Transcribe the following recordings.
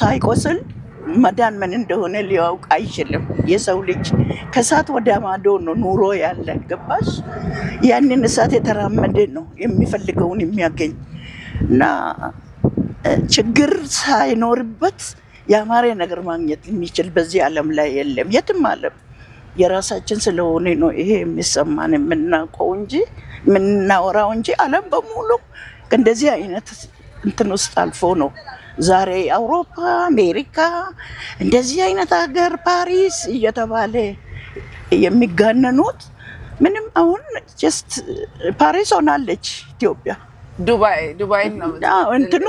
ሳይቆስል መዳን ምን እንደሆነ ሊያውቅ አይችልም። የሰው ልጅ ከእሳት ወደ ማዶ ነው ኑሮ ያለ ገባሽ? ያንን እሳት የተራመደ ነው የሚፈልገውን የሚያገኝ እና ችግር ሳይኖርበት ያማረ ነገር ማግኘት የሚችል በዚህ ዓለም ላይ የለም። የትም ዓለም የራሳችን ስለሆነ ነው ይሄ የሚሰማን የምናውቀው እንጂ የምናወራው እንጂ ዓለም በሙሉ እንደዚህ አይነት እንትን ውስጥ አልፎ ነው ዛሬ አውሮፓ፣ አሜሪካ እንደዚህ አይነት ሀገር ፓሪስ እየተባለ የሚጋነኑት። ምንም አሁን ጀስት ፓሪስ ሆናለች ኢትዮጵያ። ዱባይ ነው እንትኑ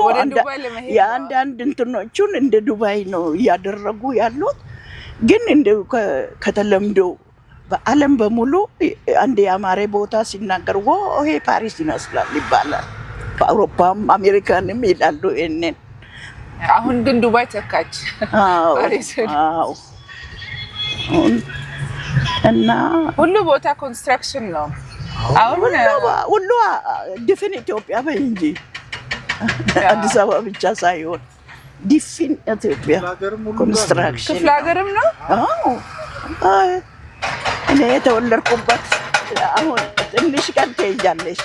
የአንዳንድ እንትኖቹን እንደ ዱባይ ነው እያደረጉ ያሉት። ግን እንደ ከተለምዶ በዓለም በሙሉ አንድ ያማረ ቦታ ሲናገር ይሄ ፓሪስ ይመስላል ይባላል። በአውሮፓም አሜሪካንም ይላሉ እነን። አሁን ግን ዱባይ ተካች ፓሪስ። አዎ እና ሁሉ ቦታ ኮንስትራክሽን ነው። አሁን ሁሉ ድፍን ኢትዮጵያ በእንጂ አዲስ አበባ ብቻ ሳይሆን ድፍን ኢትዮጵያ ኮንስትራክሽን። ክፍለ ሀገርም ነው። አዎ እኔ የተወለድኩበት አሁን ትንሽ ቀን ትሄጃለሽ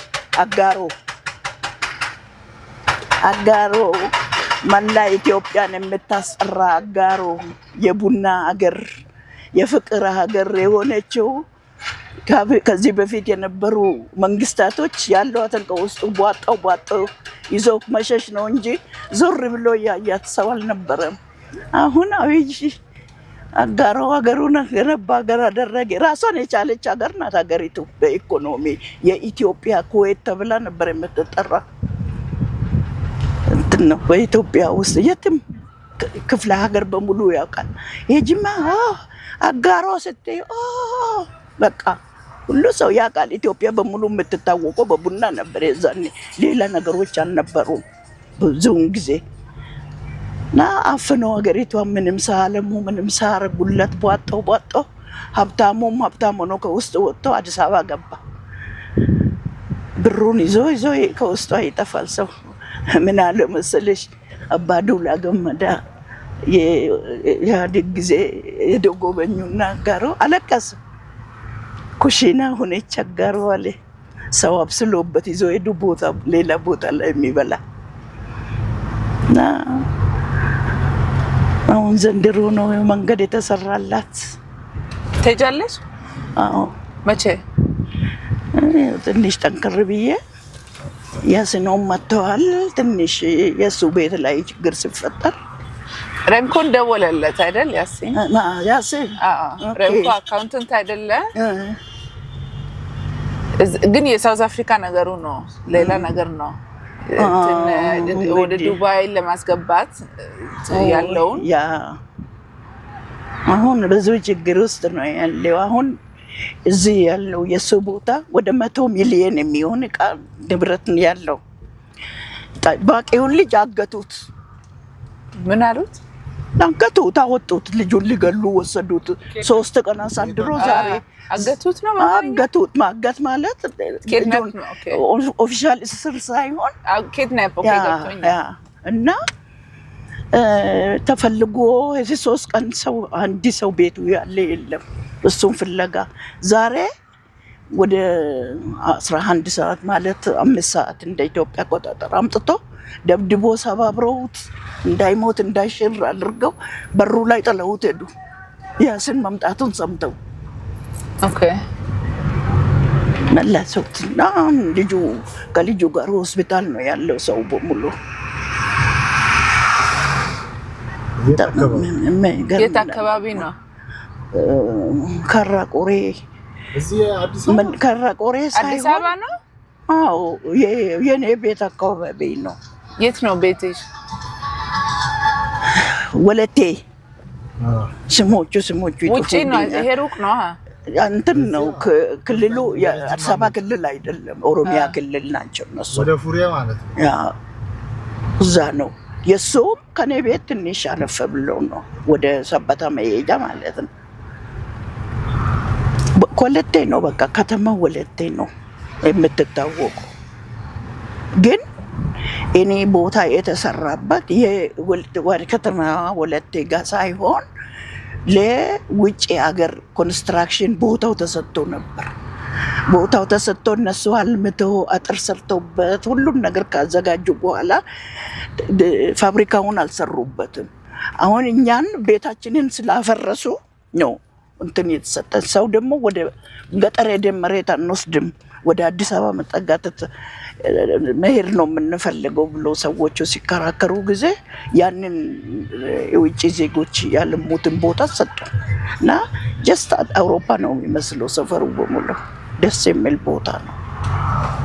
አጋሮ መላ ኢትዮጵያን የምታስጠራ አጋሮ የቡና ሀገር የፍቅር ሀገር የሆነችው ከዚህ በፊት የነበሩ መንግስታቶች ያሏትን ከውስጡ ቧጣው ይዘው መሸሽ ነው እንጂ ዞር ብሎ ያያት ሰው አልነበረም። አሁን አብይ አጋሮ ሀገሩን ገነባ ሀገር አደረገ። ራሷን የቻለች ሀገር ናት ሀገሪቱ። በኢኮኖሚ የኢትዮጵያ ኩዌት ተብላ ነበር የምትጠራ እንትን ነው። በኢትዮጵያ ውስጥ የትም ክፍለ ሀገር በሙሉ ያውቃል። የጅማ አጋሮ ስትይ በቃ ሁሉ ሰው ያውቃል። ኢትዮጵያ በሙሉ የምትታወቀው በቡና ነበር የዛኔ። ሌላ ነገሮች አልነበሩም ብዙውን ጊዜ እና አፍነው ሀገሪቷ ምንም ሳለሙ ምንም ሳረጉለት ቧጣው ሀብታም ሆኖ ከውስጥ ወጥቶ አዲስ አበባ ገባ። ብሩን ይዞ ከውስጧ ይጠፋል ሰው። ምን አለ መሰለሽ አባዱላ ገመዳ የኢህአዴግ ጊዜ ሄደው ጎበኙና አጋሮ አለቀሰ። ኩሽና ሆነች አጋሮ አለ። ሰው አብስሎበት ይዞ ሄዱ ሌላ ቦታ ላይ የሚበላ እና አሁን ዘንድሮ ነው መንገድ የተሰራላት። ትሄጃለሽ? አዎ። መቼ? ትንሽ ጠንከር ብዬ ያስነውም መጥተዋል። ትንሽ የሱ ቤት ላይ ችግር ሲፈጠር ረምኮን ደወለለት አይደል? ያሴ ረምኮ አካውንታንት አይደለ? ግን የሳውዝ አፍሪካ ነገሩ ነው ሌላ ነገር ነው። ወደ ዱባይ ለማስገባት ያለውን አሁን ብዙ ችግር ውስጥ ነው ያለው። አሁን እዚህ ያለው የሱ ቦታ ወደ 100 ሚሊዮን የሚሆን ዕቃ ንብረት ያለው ባቂውን ልጅ አገቱት። ምን አሉት? አገቱት፣ አወጡት። ልጁን ሊገሉ ወሰዱት። 3 ቀን አሳድሮ ዛሬ አገቱት ነው አገቱት። ማገት ማለት ኦፊሻል እስር ሳይሆን ኪድናፕ እና ተፈልጎ እዚህ 3 ቀን አንድ ሰው ቤቱ ያለ የለም። እሱን ፍለጋ ዛሬ ወደ 11 ሰዓት ማለት 5 ሰዓት እንደ ኢትዮጵያ አቆጣጠር አምጥቶ ደብድቦ ሰባብረውት እንዳይሞት እንዳይሽር አድርገው በሩ ላይ ጥለውት ሄዱ። ያስን መምጣቱን ሰምተው መለሱትና ከልጁ ጋር ሆስፒታል ነው ያለው ሰው በሙሉ። የት አካባቢ ነው? ካራቆሬ አዲስ አበባ ነው? አዎ የኔ ቤት አካባቢ ነው። የት ነው ቤትሽ? ወለቴ። ስሞቹ ውጪ ነው። ይሄ ሩቅ ነው። እንትን ነው ክልሉ የአዲስ አበባ ክልል አይደለም፣ ኦሮሚያ ክልል ናቸው እነሱ። ወደ ፉሪያ ማለት ነው። እዛ ነው የሱም ከኔ ቤት ትንሽ አለፈ ብለው ነው ወደ ሰበታ መሄጃ ማለት ነው። ወለቴ ነው በቃ ከተማው ወለቴ ነው የምትታወቀው። ግን እኔ ቦታ የተሰራበት ወደ ከተማ ወለቴ ጋር ሳይሆን ለውጭ ሀገር ኮንስትራክሽን ቦታው ተሰጥቶ ነበር። ቦታው ተሰጥቶ እነሱ አልምተው አጥር ሰርተውበት ሁሉም ነገር ካዘጋጁ በኋላ ፋብሪካውን አልሰሩበትም። አሁን እኛን ቤታችንን ስላፈረሱ ነው እንትን የተሰጠን። ሰው ደግሞ ወደ ገጠር ሄደን መሬት አንወስድም፣ ወደ አዲስ አበባ መጠጋት መሄድ ነው የምንፈልገው ብሎ ሰዎቹ ሲከራከሩ ጊዜ ያንን የውጭ ዜጎች ያለሙትን ቦታ ሰጡ እና ጀስት አውሮፓ ነው የሚመስለው ሰፈሩ በሙሉ። ደስ የሚል ቦታ ነው።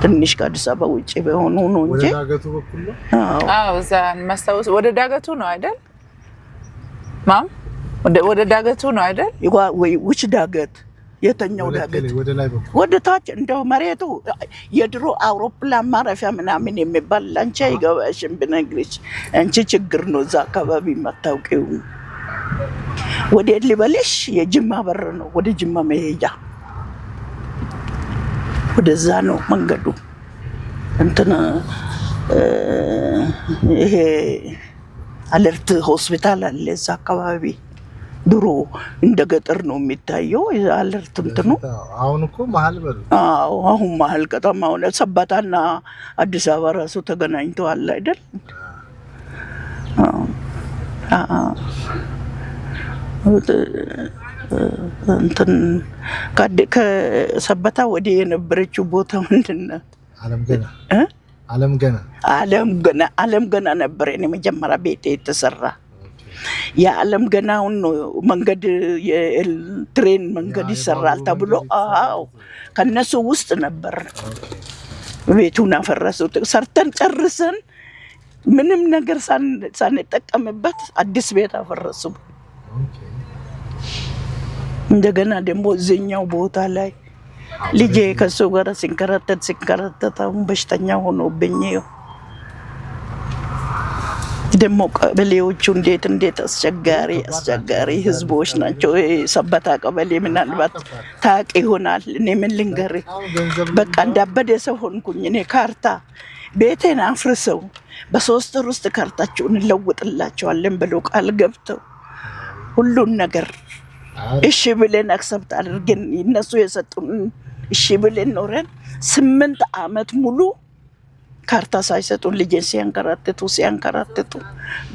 ትንሽ ከአዲስ አበባ ውጭ በሆኑ ነው እንጂ ወደ ዳገቱ በኩል ነው። አዎ እዛ ማስታወስ ወደ ዳገቱ ነው አይደል ማም? ወደ ዳገቱ ነው አይደል? ወይ ውጭ ዳገት? የተኛው ዳገት ወደ ላይ በኩል ወደ ታች እንደው መሬቱ የድሮ አውሮፕላን ማረፊያ ምናምን የሚባል ላንቺ አይገባሽም ብነግርሽ አንቺ ችግር ነው እዛ አካባቢ የማታውቂው። ወደ ልበልሽ የጅማ በር ነው፣ ወደ ጅማ መሄጃ ወደዛ ነው መንገዱ። እንትን ይሄ አለርት ሆስፒታል አለ እዛ አካባቢ። ድሮ እንደ ገጠር ነው የሚታየው አለርት እንትኑ። አሁን እኮ መሀል በሉ። አዎ አሁን መሀል ከተማ ሆነ። ሰባታና አዲስ አበባ ራሱ ተገናኝተዋል አይደል? እንትን ከሰበታ ወዲህ የነበረችው ቦታ ምንድን ናት? አለም ገና ነበር የኔ መጀመሪያ ቤት የተሰራ። የዓለም ገናውን መንገድ የትሬን መንገድ ይሰራል ተብሎ አዎ ከነሱ ውስጥ ነበር። ቤቱን አፈረሱት። ሰርተን ጨርሰን ምንም ነገር ሳንጠቀምበት አዲስ ቤት አፈረሱ። እንደገና ደግሞ እዚህኛው ቦታ ላይ ልጄ ከሱ ጋር ሲንከራተት አሁን በሽተኛ ሆኖብኝ ደግሞ ቀበሌዎቹ እንዴት አስቸጋሪ ህዝቦች ናቸው። ሰበታ ቀበሌ ምናልባት ታውቂ ይሆናል። እኔ ምን ልንገርህ በቃ እንዳበደ ሰው ሆንኩኝ። እኔ ካርታ ቤቴን አፍርሰው በ3 ወር ውስጥ ካርታቸውን እንለውጥላቸዋለን ብለው ቃል ገብተው ሁሉን ነገር እሺ ብለን አክሰፕት አድርገን እነሱ የሰጡን እሺ ብለን ኖረን 8 ዓመት ሙሉ ካርታ ሳይሰጡን ልጄን ሲያንከራትቱ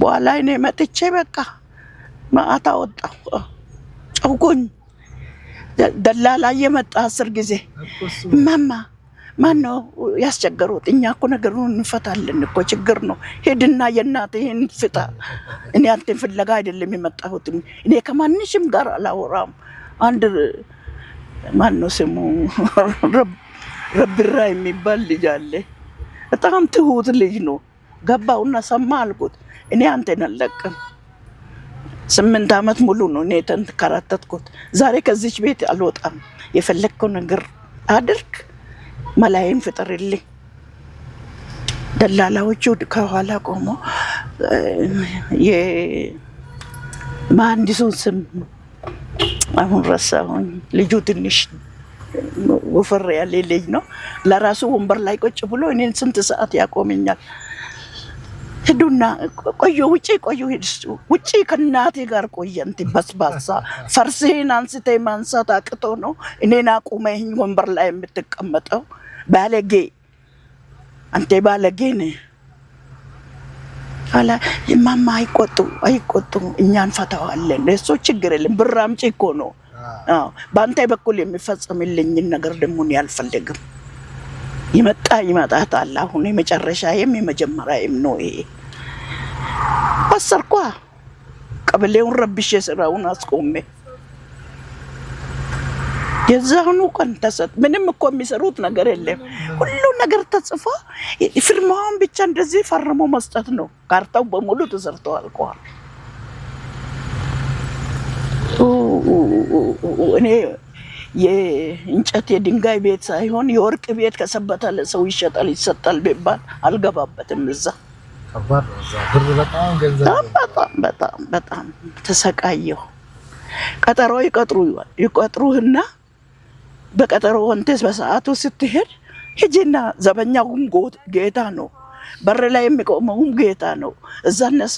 በኋላ እኔ መጥቼ በቃ ማታ ወጣሁ። ጨውቁኝ ደላላ የመጣ 10 ጊዜ ማማ ማነው ያስቸገሩት? እኛ እኮ ነገሩን እንፈታለን እኮ ችግር ነው። ሄድና የእናትህን ፍታ። እኔ አንተን ፍለጋ አይደለም የመጣሁት። እኔ ከማንሽም ጋር አላወራም። አንድ ማነው ስሙ ረብራ የሚባል ልጅ አለ። በጣም ትሁት ልጅ ነው። ገባውና ሰማ አልኩት። እኔ አንተን አልለቅም። 8 ዓመት ሙሉ ነው እኔ ተንከራተትኩት። ዛሬ ከዚች ቤት አልወጣም። የፈለግከው ነገር አድርግ፣ መላይን ፍጠርልኝ። ደላላዎቹ ከኋላ ቆሞ የመሀንዲሱን ስም አሁን ረሳሁኝ። ልጁ ትንሽ ወፈር ያለ ልጅ ነው። ለራሱ ወንበር ላይ ቁጭ ብሎ እኔን ስንት ሰዓት ያቆመኛል። ሄዱና ቆዩ ውጪ ከእናቴ ጋር ቆየንት። በስባሳ ፈርስህን አንስተህ ማንሳት አቅቶ ነው እኔን አቁመኝ ወንበር ላይ የምትቀመጠው? ባለጌ አንተ ባለጌ ነህ አላ። ማማ አይቆጡ እኛ እንፈታዋለን። እሱ ችግር የለም። ብር አምጪ እኮ ነው። አዎ በአንተ በኩል የሚፈጸምልኝን ነገር ደግሞ እኔ አልፈልግም። ይመጣታል። አሁን የመጨረሻዬም የመጀመሪያዬም ነው ይሄ። አሰርኳ ቀበሌውን ረብሼ ስራውን አስቆሜ የዛኑ ቀን ተሰጥ። ምንም እኮ የሚሰሩት ነገር የለም። ሁሉ ነገር ተጽፎ ፊርማውን ብቻ እንደዚህ ፈርሞ መስጠት ነው። ካርታው በሙሉ ተሰርቶ አልቋል። እኔ የእንጨት የድንጋይ ቤት ሳይሆን የወርቅ ቤት ከሰበታ ለሰው ይሰጣል ቢባል አልገባበትም። እዛ በጣም ተሰቃየሁ። ቀጠሮ ይቀጥሩህና በቀጠሮ ወንተስ በሰዓቱ ስትሄድ ሂጂና ዘበኛውን ጌታ ነው በር ላይ የሚቆመውም ጌታ ነው። እዛ እነሱ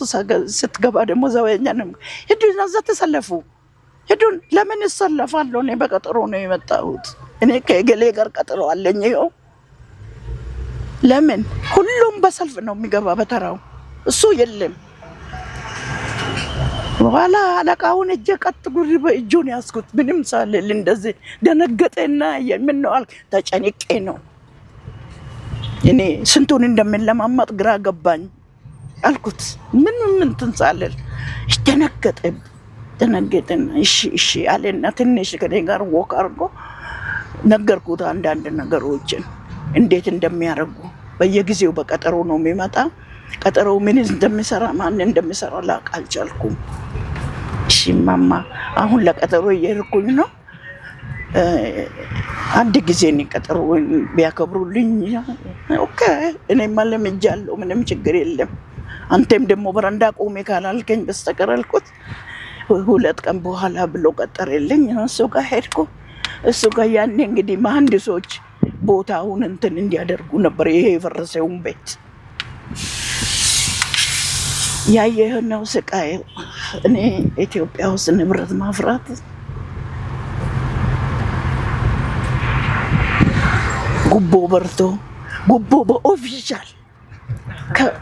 ስትገባ ደግሞ ዘበኛ ነው። ሂዱን እዛ ተሰለፉ። ሂዱን ለምን እሰለፋለሁ? እኔ በቀጠሮ ነው የመጣሁት። እኔ ከገሌ ጋር ቀጠሮ አለኝ። ይኸው ለምን ሁሉም በሰልፍ ነው የሚገባ በተራው። እሱ የለም። በኋላ አለቃውን እጄ ቀጥ ጉሪ በእጁን ያስኩት ምንም ሳልል እንደዚህ ደነገጠና የምነው አልክ። ተጨንቄ ነው እኔ ስንቱን እንደምንለማመጥ ግራ ገባኝ አልኩት። ምንም እንትን ሳልል ደነገጠና እሺ አለና ትንሽ ከኔ ጋር ወክ አድርጎ ነገርኩት አንዳንድ ነገሮችን እንዴት እንደሚያደርጉ። በየጊዜው በቀጠሮ ነው የሚመጣ። ቀጠሮው ምን እንደሚሰራ ማን እንደሚሰራ ላውቅ አልቻልኩም። እሺ ማማ አሁን ለቀጠሮ እየሄድኩኝ ነው። አንድ ጊዜ ነው ቀጠሮ ቢያከብሩልኝ ኦኬ እኔማ ለምጃለሁ፣ ምንም ችግር የለም። አንተም ደግሞ በረንዳ ቆሜ ካላልከኝ በስተቀር አልኩት። 2 ቀን በኋላ ብሎ ቀጠረልኝ። እሱ ጋር ሄድኩ። እሱ ጋር ያኔ እንግዲህ መሐንዲሶች ቦታውን እንትን እንዲያደርጉ ነበር። ይሄ የፈረሰውን ቤት ያየኸው ስቃይ። እኔ ኢትዮጵያ ውስጥ ንብረት ማፍራት ጉቦ በርቶ ጉቦ በኦፊሻል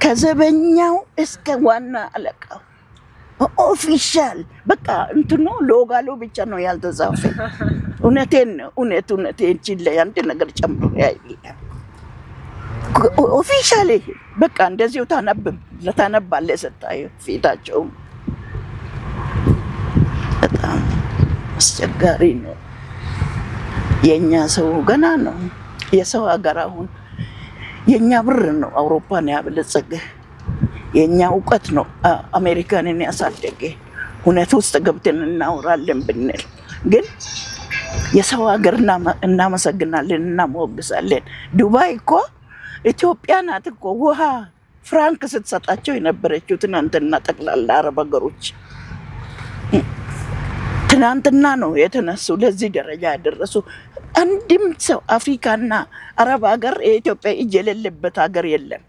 ከዘበኛው እስከ ዋና አለቃው በኦፊሻል በቃ እንትኑ ሎጋሎ ብቻ ነው ያልተጻፈ። እውነቴን ነው እውነቴን ችላ አንድ ነገር ጨምሮ ያይልኝ ኦፊሻሊ በቃ እንደዚሁ ታነባለህ ስታዩ ፊታቸው በጣም አስቸጋሪ ነው። የኛ ሰው ገና ነው። የሰው ሀገር አሁን የኛ ብር ነው አውሮፓን ያበለጸገ፣ የኛ እውቀት ነው አሜሪካንን ያሳደገ። እውነት ውስጥ ገብተን እናወራለን ብንል ግን የሰው ሀገር እናመሰግናለን እናሞግሳለን። ዱባይ እኮ ኢትዮጵያ ናት እኮ ውሃ ፍራንክ ስትሰጣቸው የነበረችው ትናንትና ጠቅላላ አረብ ሀገሮች ትናንትና ነው የተነሱ ለዚህ ደረጃ ያደረሱ። አንድም ሰው አፍሪካና አረብ ሀገር የኢትዮጵያ እጅ የሌለበት ሀገር የለም።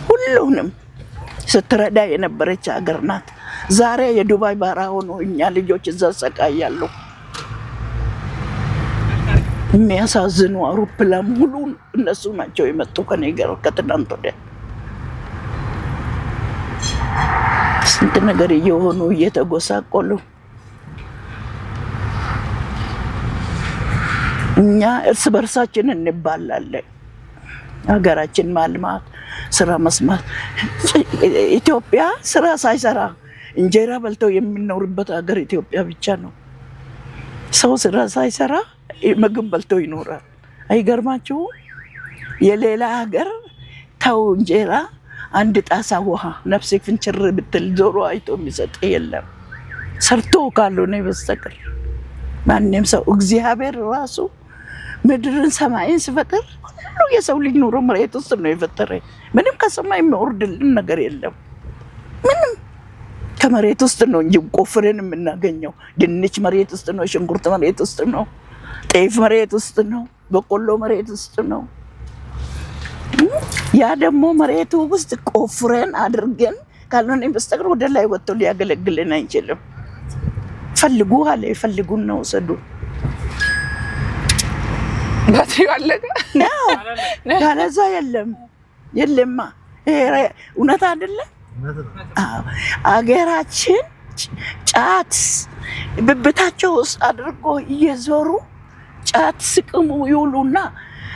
ሁሉንም ስትረዳ የነበረች ሀገር ናት። ዛሬ የዱባይ ባራ ሆኖ እኛ ልጆች እዛ ሰቃያሉ። የሚያሳዝኑ አውሮፕላን ሙሉ እነሱ ናቸው የመጡ ከኔ ጋር ከትናንት ወዲያ። ስንት ነገር እየሆኑ እየተጎሳቆሉ እኛ እርስ በርሳችን እንባላለን። ሀገራችን ማልማት ስራ መስማት። ኢትዮጵያ ስራ ሳይሰራ እንጀራ በልተው የሚኖርበት ሀገር ኢትዮጵያ ብቻ ነው። ሰው ስራ ሳይሰራ ምግብ በልተው ይኖራል። አይገርማችሁም? የሌላ ሀገር ተው እንጀራ አንድ ጣሳ ውሃ ነፍሴ ፍንችር ብትል ዞሮ አይቶ የሚሰጥ የለም ሰርቶ ካልሆነ በስተቀር። ማንም ሰው እግዚአብሔር ራሱ ምድርን ሰማይን ሲፈጥር ሁሉ የሰው ልጅ ኑሮ መሬት ውስጥ ነው የፈጠረ። ምንም ከሰማይ የሚወርድልን ነገር የለም። ምንም ከመሬት ውስጥ ነው እንጂ ቆፍረን የምናገኘው። ድንች መሬት ውስጥ ነው፣ ሽንኩርት መሬት ውስጥ ነው፣ ጤፍ መሬት ውስጥ ነው፣ በቆሎ መሬት ውስጥ ነው። ያ ደግሞ መሬቱ ውስጥ ቆፍረን አድርገን ካልሆነ በስተቀር ወደ ላይ ወጥቶ ሊያገለግልን አይችልም። ፈልጉ አለ፣ ፈልጉን ነው ወሰዱ። ባትሪው አለቀ ነው ያለዛ የለማ። እውነት አይደለም። አገራችን ጫት ብብታቸው ውስጥ አድርጎ እየዞሩ ጫት ስቅሙ ይውሉና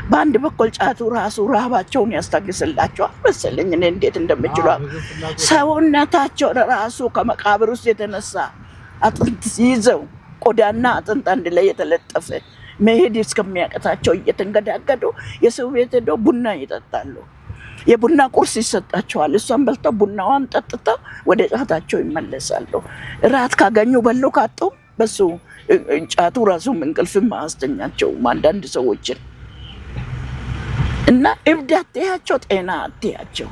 በአንድ በኩል ጫቱ ራሱ ረሃባቸውን ያስታግስላቸዋል መሰለኝ። እኔ እንዴት እንደምችሉ ሰውነታቸው ራሱ ከመቃብር ውስጥ የተነሳ አጥንት ይዘው ቆዳና አጥንት አንድ ላይ የተለጠፈ መሄድ እስከሚያቀታቸው እየተንገዳገዱ የሰው ቤት ሄደው ቡና ይጠጣሉ። የቡና ቁርስ ይሰጣቸዋል። እሷን በልተው ቡናዋን ጠጥተው ወደ ጫታቸው ይመለሳሉ። ራት ካገኙ በሉ፣ ካጡ በሱ ጫቱ ራሱ እንቅልፍም አያስተኛቸውም አንዳንድ ሰዎችን። እና እብድ አትያቸው፣ ጤና አትያቸው።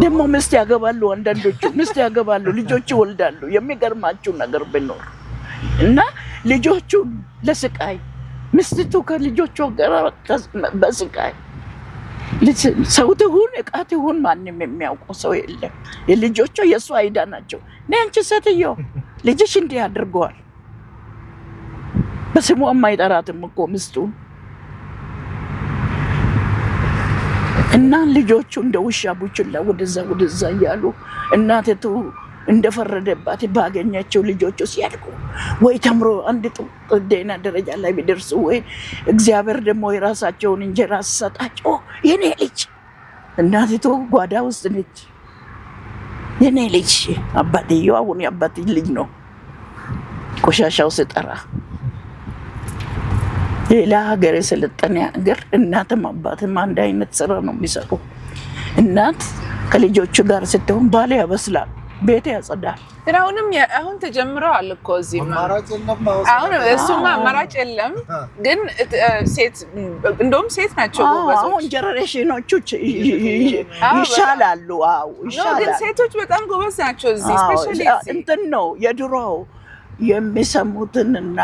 ደግሞ ምስት ያገባሉ፣ አንዳንዶቹ ምስት ያገባሉ፣ ልጆች ይወልዳሉ። የሚገርማችሁ ነገር ቢኖር እና ልጆቹ ለስቃይ፣ ምስቱ ከልጆቹ ጋር በስቃይ ሰው ትሁን ዕቃ ትሁን ማንም የሚያውቀው ሰው የለም። የልጆቿ የእሱ አይዳ ናቸው። አንቺ ሴትዮ ልጅሽ እንዲህ አድርገዋል። በስሙ የማይጠራትም እኮ ሚስቱን እና ልጆቹ እንደ ውሻ ቡችላ ወደዛ እያሉ እናቴቱ እንደፈረደባት ባገኛቸው ልጆቹ ሲያድጉ ወይ ተምሮ አንድ ጤና ደረጃ ላይ ቢደርሱ ወይ እግዚአብሔር ደግሞ የራሳቸውን እንጀራ ሲሰጣቸው የኔ ልጅ እናቴቱ ጓዳ ውስጥ ነች። የኔ ልጅ አባትየው አሁን የአባት ልጅ ነው ቆሻሻው ሲጠራ። ሌላ ሀገር የሰለጠነ ሀገር እናትም አባትም አንድ አይነት ስራ ነው የሚሰሩ። እናት ከልጆቹ ጋር ስትሆን ባል ያበስላል፣ ቤት ያጸዳል። አሁን ተጀምረዋል እኮ እዚህ አሁን እሱማ አማራጭ የለም። ግን እንደውም ሴት ናቸው ጎበዞች። አሁን ጀነሬሽኖቹ ይሻላሉ። ግን ሴቶች በጣም ጎበዝ ናቸው እዚህ ስፔሻሊ እንትን ነው የድሮው የሚሰሙትንና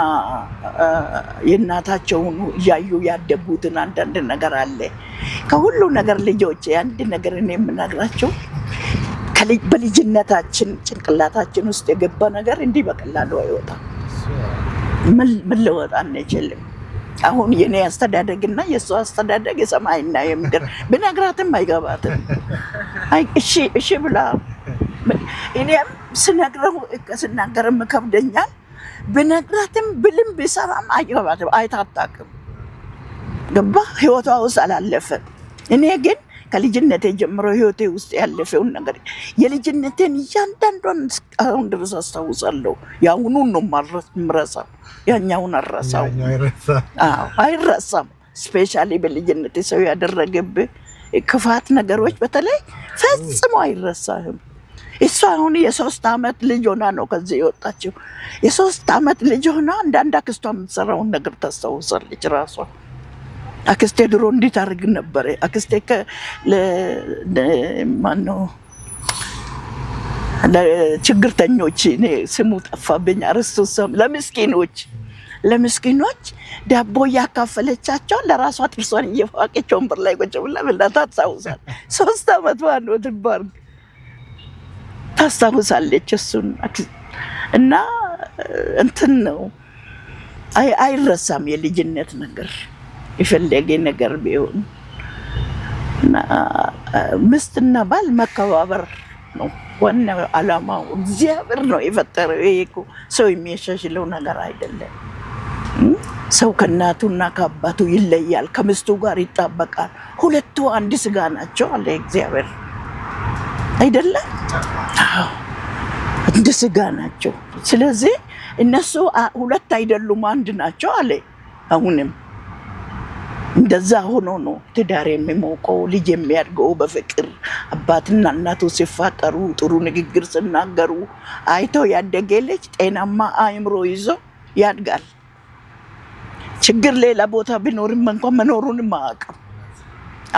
የእናታቸውን እያዩ ያደጉትን አንዳንድ ነገር አለ። ከሁሉ ነገር ልጆች አንድ ነገር እኔ የምነግራቸው በልጅነታችን ጭንቅላታችን ውስጥ የገባ ነገር እንዲህ በቀላሉ አይወጣም። መለወጥ አንችልም። አሁን የኔ አስተዳደግና የእሱ አስተዳደግ የሰማይና የምድር ብነግራትም አይገባትም። እሺ ብላ እኔም ስናገርም ከብደኛል። ብነግራትም ብልም ቢሰራም አይገባትም፣ አይታጣቅም። ገባ ህይወቷ ውስጥ አላለፈ። እኔ ግን ከልጅነቴ ጀምሮ ህይወቴ ውስጥ ያለፈውን ነገር የልጅነቴን እያንዳንዷን አሁን ድረስ አስታውሳለሁ። የአሁኑን ነው የምረሳው፣ ያኛውን አልረሳው። አይረሳም። ስፔሻሊ በልጅነቴ ሰው ያደረገብህ ክፋት ነገሮች በተለይ ፈጽሞ አይረሳህም። እሷ አሁን የ3 ዓመት ልጅ ሆና ነው ከዚህ የወጣችው። የ3 ዓመት ልጅ ሆና አንዳንድ አክስቷ የምትሰራውን ነገር ታስታውሳለች ራሷ። አክስቴ ድሮ እንዴት አድርግ ነበር። አክስቴ ማነው ለችግርተኞች እኔ ስሙ ጠፋብኝ፣ አርስቱ ለምስኪኖች ዳቦ እያካፈለቻቸው ለራሷ ጥርሷን እየፋቀች ወንበር ላይ ቁጭ ብላ ብላታ ታስታውሳል። 3 ዓመት ነው ትባርግ ታስታውሳለች እሱን። እና እንትን ነው አይረሳም የልጅነት ነገር የፈለገ ነገር ቢሆን። ምስትና ባል መከባበር ነው ዋናው ዓላማው። እግዚአብሔር ነው የፈጠረው። ይሄ እኮ ሰው የሚያሻሽለው ነገር አይደለም። ሰው ከእናቱና ከአባቱ ይለያል፣ ከሚስቱ ጋር ይጣበቃል። ሁለቱ አንድ ስጋ ናቸው አለ እግዚአብሔር አይደለም? አዎ አንድ ስጋ ናቸው። ስለዚህ እነሱ ሁለት አይደሉም አንድ ናቸው አለ። አሁንም እንደዛ ሆኖ ነው ትዳር የሚሞቀው፣ ልጅ የሚያድገው በፍቅር አባትና እናቱ ሲፋቀሩ፣ ጥሩ ንግግር ሲናገሩ አይቶ ያደገ ልጅ ጤናማ አእምሮ ይዞ ያድጋል። ችግር ሌላ ቦታ ቢኖርም እንኳን መኖሩንም አያውቅም።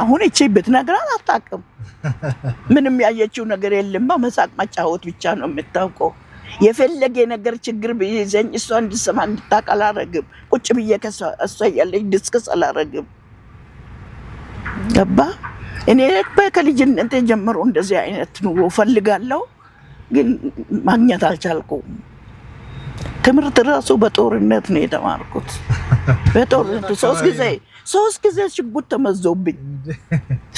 አሁን እቺ ብትነግራት አታውቅም። ምንም ያየችው ነገር የለም። መሳቅ መጫወት ብቻ ነው የምታውቀው። የፈለገ ነገር ችግር ቢይዘኝ እሷ እንድትሰማ እንድታውቅ አላረግም። ቁጭ ብዬ እሷ እያለች ዲስከስ አላረግም። ገባ? እኔ ከልጅነቴ ጀምሮ እንደዚህ አይነት ኑሮ ፈልጋለሁ፣ ግን ማግኘት አልቻልኩም። ትምህርት ራሱ በጦርነት ነው የተማርኩት። በጦርነት 3 ጊዜ ሽጉጥ ተመዞብኝ፣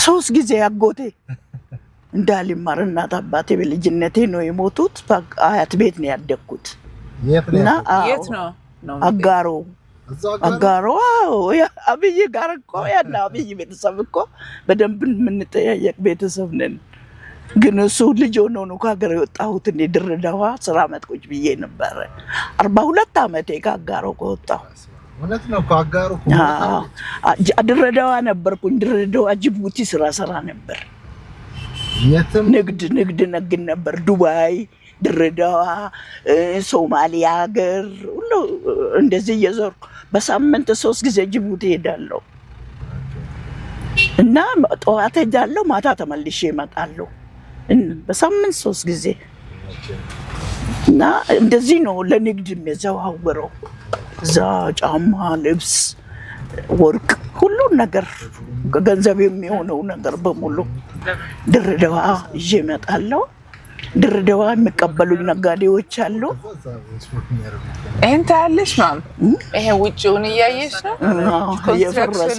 3 ጊዜ አጎቴ እንዳልማር እናት አባቴ በልጅነቴ ነው የሞቱት። አያት ቤት ነው ያደግኩት። እና የት ነው? አጋሮ አብይ ጋር እኮ ያና አብይ ቤተሰብ እኮ በደንብ የምንጠያየቅ ቤተሰብ ነን። ግን እሱ ልጅ ሆኖ ነው ከሀገር የወጣሁት። እኔ ድሬዳዋ 10 ዓመት ቁጭ ብዬ ነበረ። 42 ዓመቴ ከአጋሮ ከወጣሁ። እውነት ነው እኮ አጋሮ ድሬዳዋ ነበርኩኝ። ድሬዳዋ ጅቡቲ ስራ ሰራ ነበር። ንግድ ነበር። ዱባይ፣ ድሬዳዋ፣ ሶማሊያ ሀገር ሁሉ እንደዚህ እየዞርኩ በሳምንት 3 ጊዜ ጅቡቲ ሄዳለሁ። እና ጠዋት ሄዳለሁ፣ ማታ ተመልሼ እመጣለሁ። በሳምንት 3 ጊዜ። እና እንደዚህ ነው ለንግድ የሚዘዋወረው። እዛ ጫማ፣ ልብስ፣ ወርቅ ሁሉ ነገር ገንዘብ የሚሆነው ነገር በሙሉ ድሬዳዋ ይዤ እመጣለሁ። ድሬዳዋ የሚቀበሉኝ ነጋዴዎች አሉ። ይሄን ታያለሽ ማም፣ ይሄ ውጭውን እያየሽ ነው እየፈረሰ